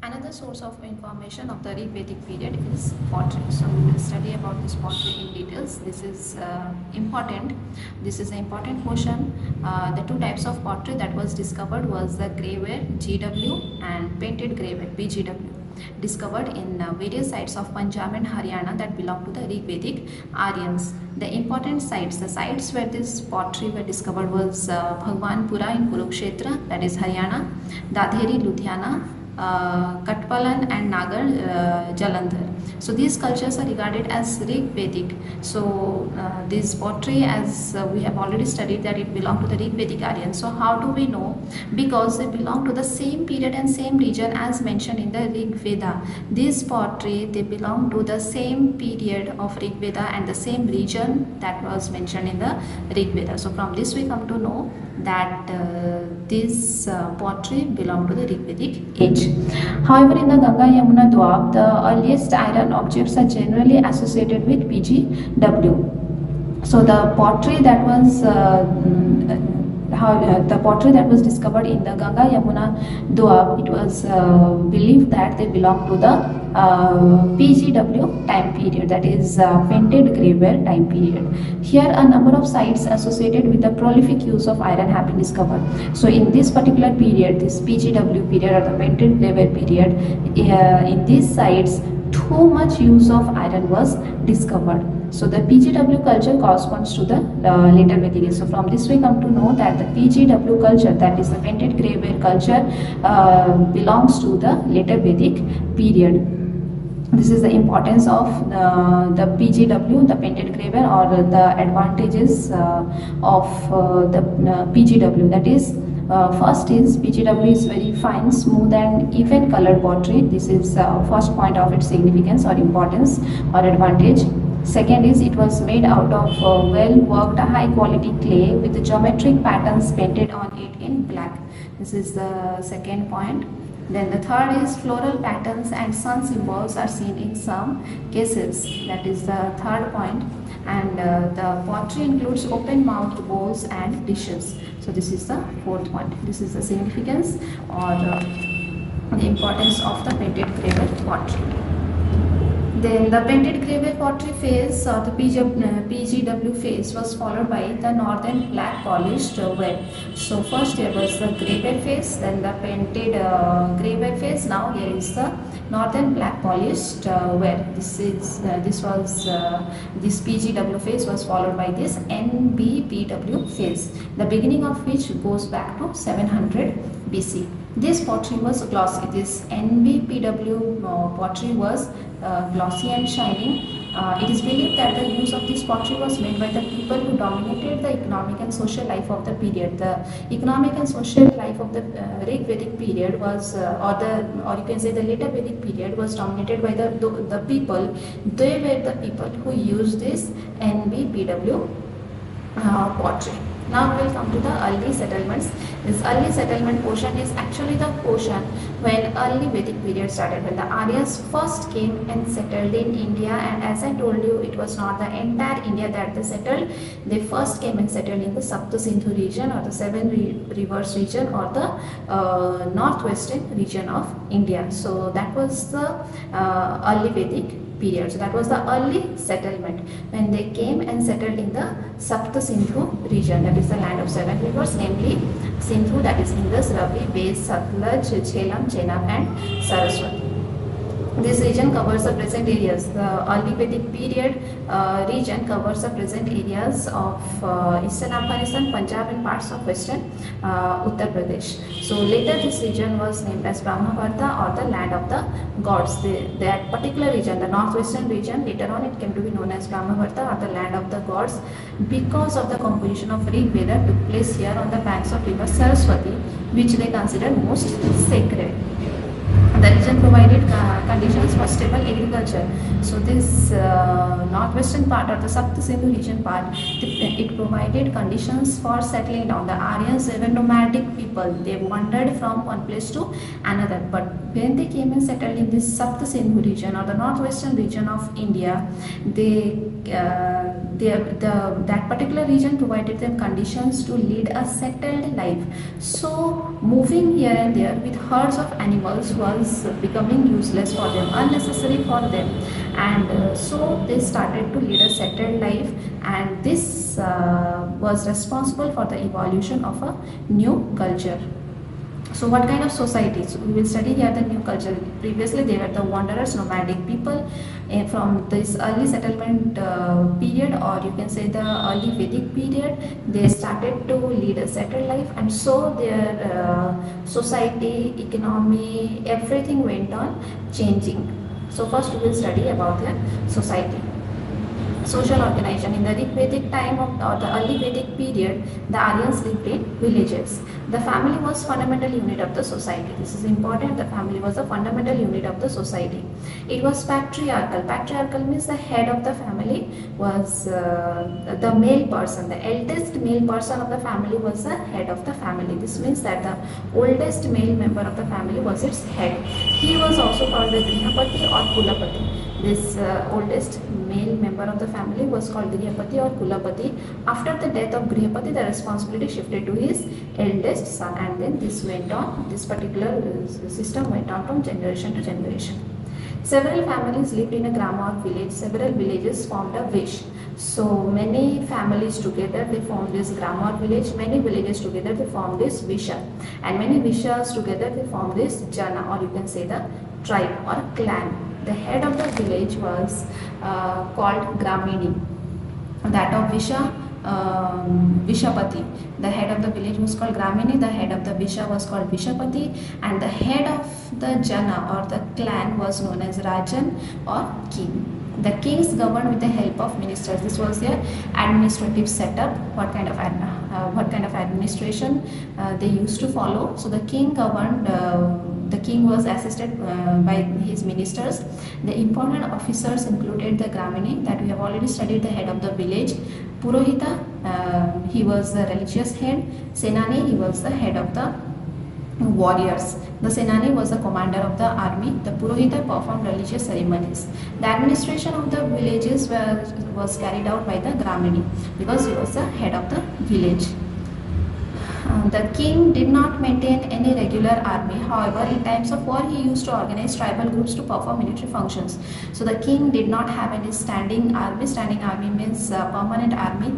Another source of information of the Rig Vedic period is pottery. So we will study about this pottery in details. This is important. This is an important question. The two types of pottery that was discovered was the graveware GW and painted graveware PGW, discovered in various sites of Punjab and Haryana that belong to the Rig Vedic Aryans. The important sites, the sites where this pottery were discovered was Bhagwanpura in Kurukshetra, that is Haryana, Dadheri, Ludhiana, Katpalan and Nagar, Jalandhar. So these cultures are regarded as Rig Vedic. So this pottery, as we have already studied, that it belonged to the Rig Vedic Aryan. So how do we know? Because they belong to the same period and same region as mentioned in the Rig Veda. This pottery, they belong to the same period of Rig Veda and the same region that was mentioned in the Rig Veda. So from this we come to know that this pottery belonged to the Rig Vedic age. However, in the Ganga Yamuna Doab, the earliest iron objects are generally associated with PGW. So the pottery that was the pottery that was discovered in the Ganga Yamuna Doab, it was believed that they belong to the PGW time period, that is painted graveware time period. Here a number of sites associated with the prolific use of iron have been discovered. So in this particular period, this PGW period or the painted graveware period, in these sites too much use of iron was discovered. So the PGW culture corresponds to the later Vedic age. So from this we come to know that the PGW culture, that is the painted graveware culture, belongs to the later Vedic period. This is the importance of the PGW, the painted graveware, or the advantages of the PGW. That is, first is PGW is very fine, smooth and even colored pottery. This is first point of its significance or importance or advantage. Second is it was made out of well worked high quality clay with geometric patterns painted on it in black. This is the second point. Then the third is floral patterns and sun symbols are seen in some cases. That is the third point. And the pottery includes open mouthed bowls and dishes. So this is the fourth point. This is the significance or the importance of the painted graveware pottery. Then the painted graveware pottery phase or the PGW phase was followed by the northern black polished ware. So first there was the graveware phase, then the painted graveware phase. Now here is the northern black polished ware. This PGW phase was followed by this NBPW phase, the beginning of which goes back to 700 BC. This pottery was glossy. This NBPW pottery was glossy and shining. It is believed that the use of this pottery was made by the people who dominated the economic and social life of the period. The economic and social life of the Rig Vedic period was, or you can say the later Vedic period, was dominated by the people. They were the people who used this NBPW pottery. Now we will come to the early settlements. This early settlement portion is actually the portion when early Vedic period started, when the Aryas first came and settled in India. And as I told you, it was not the entire India that they settled. They first came and settled in the Sapta Sindhu region or the Seven Rivers region or the northwestern region of India. So that was the early Vedic period. So that was the early settlement when they came and settled in the Sapta Sindhu region, that is the land of seven rivers, namely Sindhu, that is Indus, Ravi, Vez, Satluj, Jhelum, Chenab and Saraswati. This region covers the present areas. The early Vedic period region covers the present areas of eastern Afghanistan, Punjab and parts of western Uttar Pradesh. So later this region was named as Brahmavarta or the land of the gods. That particular region, the northwestern region, later on it came to be known as Brahmavarta or the land of the gods, because of the composition of Rig Veda took place here on the banks of river Saraswati, which they considered most sacred. The region provided conditions for stable agriculture. So this northwestern part or the Sapta Sindhu region part, it provided conditions for settling down. The Aryans were nomadic people. They wandered from one place to another. But when they came and settled in this Sapta Sindhu region or the northwestern region of India, that particular region provided them conditions to lead a settled life. So moving here and there with herds of animals was becoming useless for them, unnecessary for them, and so they started to lead a settled life, and this was responsible for the evolution of a new culture. So what kind of societies? We will study here the new culture. Previously they were the wanderers, nomadic people. From this early settlement period, or you can say the early Vedic period, they started to lead a settled life, and so their society, economy, everything went on changing. So first we will study about their society. Social organization. In the Rig Vedic time or the early Vedic period, the Aryans lived in villages. The family was fundamental unit of the society. This is important. The family was a fundamental unit of the society. It was patriarchal. Patriarchal means the head of the family was the male person. The eldest male person of the family was the head of the family. This means that the oldest male member of the family was its head. He was also called the Grihapati or Kulapati. This oldest male member of the family was called Grihapati or Kulapati. After the death of Grihapati, the responsibility shifted to his eldest son, and then this went on. This particular system went on from generation to generation. Several families lived in a gram or village. Several villages formed a vish. So many families together they formed this gram or village. Many villages together they formed this visha, and many vishas together they formed this jana, or you can say the tribe or clan. The head of the village was called Gramini. That of Visha, Vishapati. The head of the village was called Gramini. The head of the Visha was called Vishapati, and the head of the Jana or the clan was known as Rajan or king. The kings governed with the help of ministers. This was their administrative setup. What kind of administration they used to follow. So the king governed. The king was assisted by his ministers. The important officers included the Gramini, that we have already studied, the head of the village. Purohita, he was the religious head. Senani, he was the head of the warriors. The Senani was the commander of the army. The Purohita performed religious ceremonies. The administration of the villages was carried out by the Gramini, because he was the head of the village. The king did not maintain any regular army. However, in times of war, he used to organize tribal groups to perform military functions. So the king did not have any standing army. Standing army means permanent army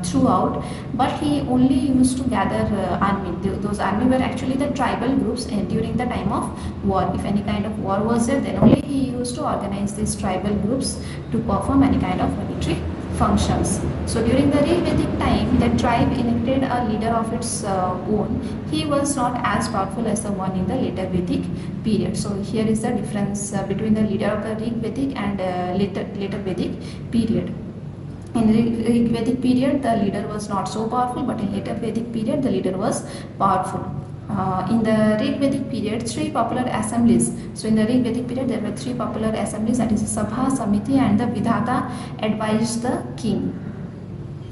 throughout, but he only used to gather army. Those army were actually the tribal groups during the time of war. If any kind of war was there, then only he used to organize these tribal groups to perform any kind of military functions. So during the Rig Vedic time, the tribe elected a leader of its own. He was not as powerful as the one in the later Vedic period. So here is the difference between the leader of the Rig Vedic and later Vedic period. In the Rig Vedic period, the leader was not so powerful, but in later Vedic period, the leader was powerful. In the Rig Vedic period, three popular assemblies. So in the Rig Vedic period, there were three popular assemblies, that is the Sabha, Samiti, and the Vidhata advised the king.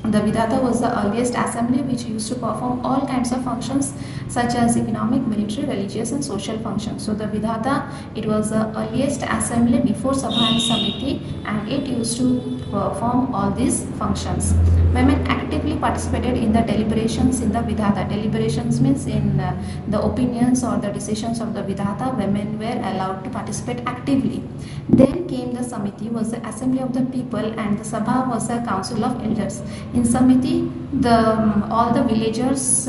The Vidhata was the earliest assembly which used to perform all kinds of functions such as economic, military, religious and social functions. So the Vidhata, it was the earliest assembly before Sabha and Samiti, and it used to perform all these functions. Women actively participated in the deliberations in the Vidhata. Deliberations means in the opinions or the decisions of the Vidhata, women were allowed to participate actively. Then came the Samiti, was the assembly of the people, and the Sabha was the council of elders. In Samiti, all the villagers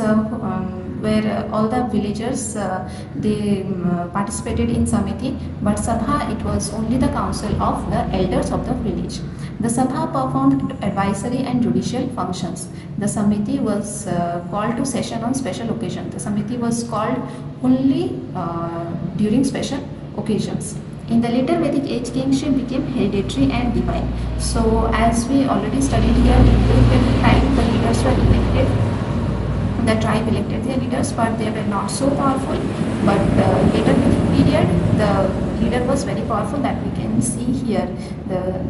they participated in Samiti, but Sabha, it was only the council of the elders of the village. The Sabha performed advisory and judicial functions. The Samiti was called to session on special occasions. The Samiti was called only during special occasions. In the later Vedic age, kingship became hereditary and divine. So as we already studied here, in the Vedic time, the leaders were elected. The tribe elected their leaders, but they were not so powerful. But later Vedic period, the leader was very powerful, that we can see here.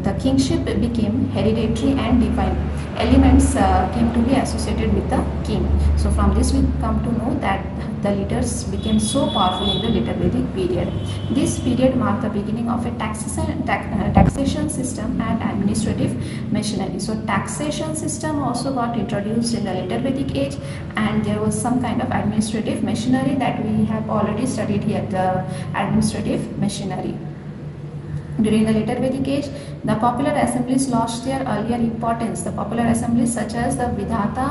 The kingship became hereditary and divine. Elements came to be associated with the king. So from this we come to know that the leaders became so powerful in the later Vedic period. This period marked the beginning of a taxation system and administrative machinery. So taxation system also got introduced in the later Vedic age, and there was some kind of administrative machinery that we have already studied here, the administrative machinery. During the later Vedic age, the popular assemblies lost their earlier importance. The popular assemblies such as the Vidhata,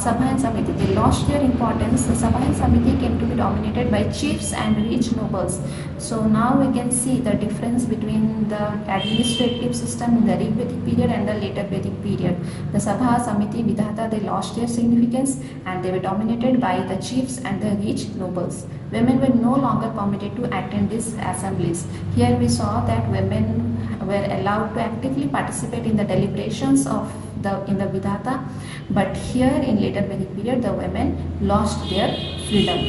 Sabha and Samiti, they lost their importance. The Sabha and Samiti came to be dominated by chiefs and rich nobles. So now we can see the difference between the administrative system in the Rig Vedic period and the later Vedic period. The Sabha, Samiti, Vidhata, they lost their significance and they were dominated by the chiefs and the rich nobles. Women were no longer permitted to attend these assemblies. Here we saw that women were allowed to actively participate in the deliberations of in the Vidhata, but here in later Vedic period the women lost their freedom.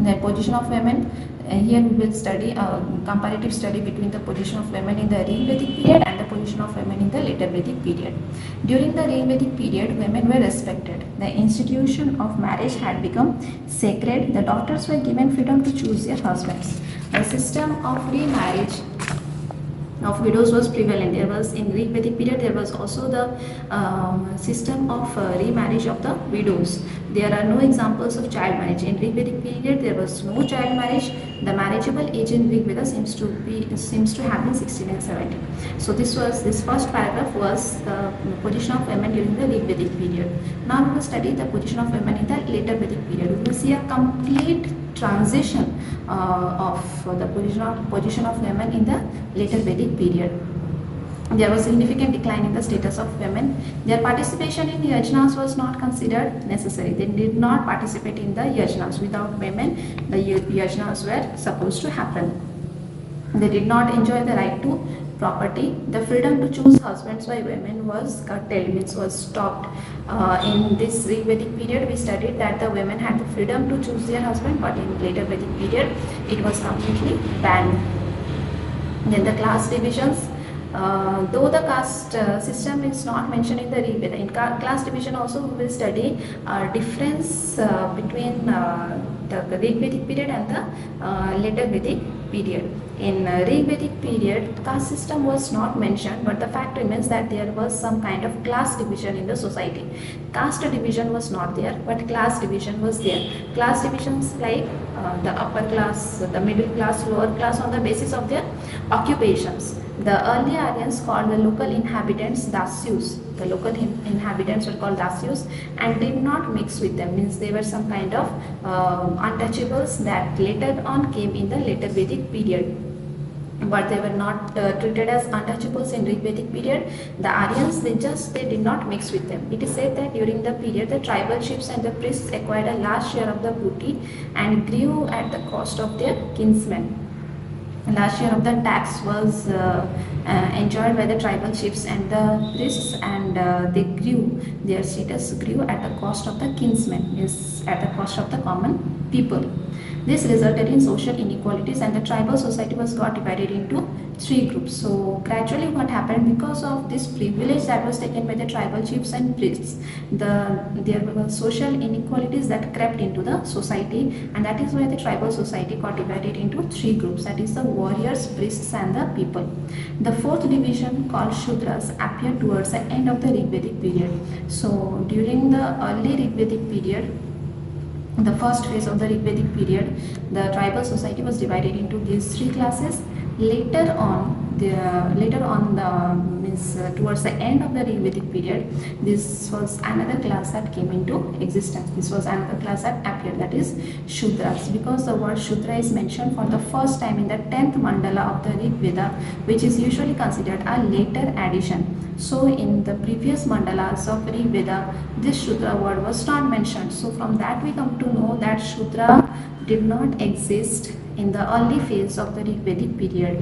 The position of women, here we will study a comparative study between the position of women in the Rig Vedic period and the position of women in the later Vedic period. During the Rig Vedic period, women were respected. The institution of marriage had become sacred. The daughters were given freedom to choose their husbands. The system of remarriage of widows was prevalent. There was in Rig Vedic period, there was also the system of remarriage of the widows. There are no examples of child marriage. In Rig Vedic period, there was no child marriage. The marriageable age in Rig Veda seems to have been 16 and 17. So this first paragraph was the position of women during the Rig Vedic period. Now we will study the position of women in the later Vedic period. We will see a complete transition of the position of women in the later Vedic period. There was significant decline in the status of women. Their participation in the yajnas was not considered necessary. They did not participate in the yajnas. Without women, the yajnas were supposed to happen. They did not enjoy the right to property. The freedom to choose husbands by women was curtailed, means was stopped. In this Rig Vedic period, we studied that the women had the freedom to choose their husband, but in later Vedic period, it was completely banned. Then the class divisions. Though the caste system is not mentioned in the Rig Veda, in class division also we will study difference between the Rig Vedic period and the later Vedic period. In Rig Vedic period, caste system was not mentioned, but the fact remains that there was some kind of class division in the society. Caste division was not there, but class division was there. Class divisions like the upper class, the middle class, lower class on the basis of their occupations. The early Aryans called the local inhabitants Dasyus. The local inhabitants were called Dasyus and did not mix with them, means they were some kind of untouchables that later on came in the later Vedic period. But they were not treated as untouchables in Rig Vedic period. The Aryans, they did not mix with them. It is said that during the period, the tribal chiefs and the priests acquired a large share of the booty and grew at the cost of their kinsmen. Last year of the tax was enjoyed by the tribal chiefs and the priests, and their status grew at the cost of the kinsmen, is at the cost of the common people. This resulted in social inequalities, and the tribal society got divided into 3 groups. So gradually what happened, because of this privilege that was taken by the tribal chiefs and priests, there were social inequalities that crept into the society, and that is why the tribal society got divided into 3 groups, that is the warriors, priests and the people. The 4th division, called Shudras, appeared towards the end of the Rig Vedic period. So during the early Rig Vedic period, the first phase of the Rig Vedic period, the tribal society was divided into these 3 classes. Later on, towards the end of the Rig Vedic period, this was another class that came into existence. This was another class that appeared, that is Shudras, because the word Shudra is mentioned for the first time in the 10th mandala of the Rig Veda, which is usually considered a later addition. So in the previous mandalas of Rig Veda, this Shudra word was not mentioned. So from that we come to know that Shudra did not exist in the early phase of the Rig Vedic period.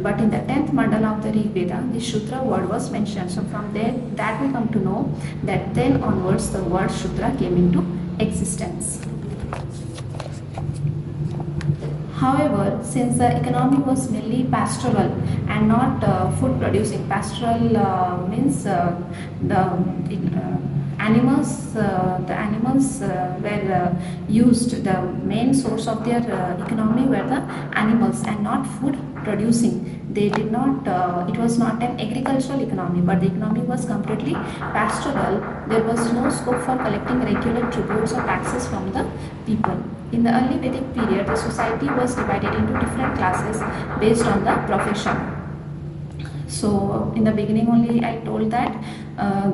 But in the 10th mandala of the Rig Veda, the Shudra word was mentioned. So from there, that we come to know that then onwards the word Shudra came into existence. However, since the economy was mainly pastoral and not food producing, pastoral means the animals were used. The main source of their economy were the animals and not food producing. They did not. It was not an agricultural economy, but the economy was completely pastoral. There was no scope for collecting regular tributes or taxes from the people. In the early Vedic period, the society was divided into different classes based on the profession. So in the beginning only I told that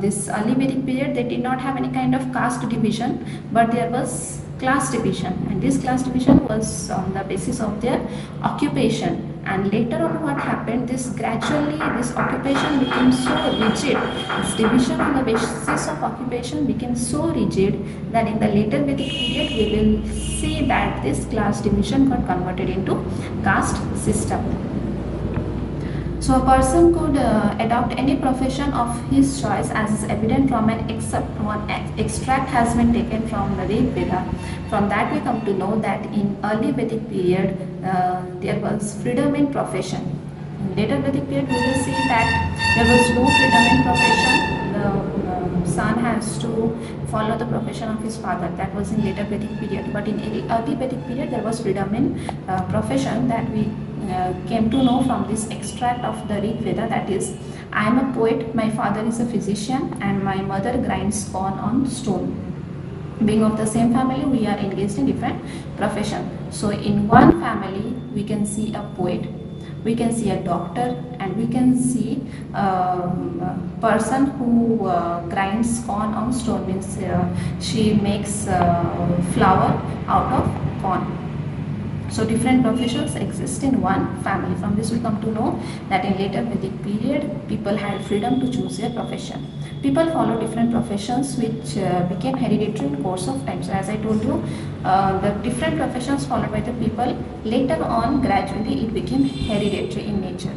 this early Vedic period, they did not have any kind of caste division, but there was class division, and this class division was on the basis of their occupation. And later on what happened, this gradually this occupation became so rigid, this division on the basis of occupation became so rigid that in the later Vedic period we will see that this class division got converted into caste system. So a person could adopt any profession of his choice, as is evident from an extract has been taken from the Rig Veda. From that we come to know that in early Vedic period there was freedom in profession. In later Vedic period we will see that there was no freedom in profession. The son has to follow the profession of his father. That was in later Vedic period. But in early Vedic period there was freedom in profession, that we came to know from this extract of the Rig Veda, that is, I am a poet, my father is a physician, and my mother grinds corn on stone. Being of the same family, we are engaged in different profession. So in one family we can see a poet, we can see a doctor, and we can see a person who grinds corn on stone, means she makes flour out of corn. So different professions exist in one family. From this we come to know that in later Vedic period people had freedom to choose their profession. People follow different professions which became hereditary in course of time. So as I told you, the different professions followed by the people, later on gradually it became hereditary in nature.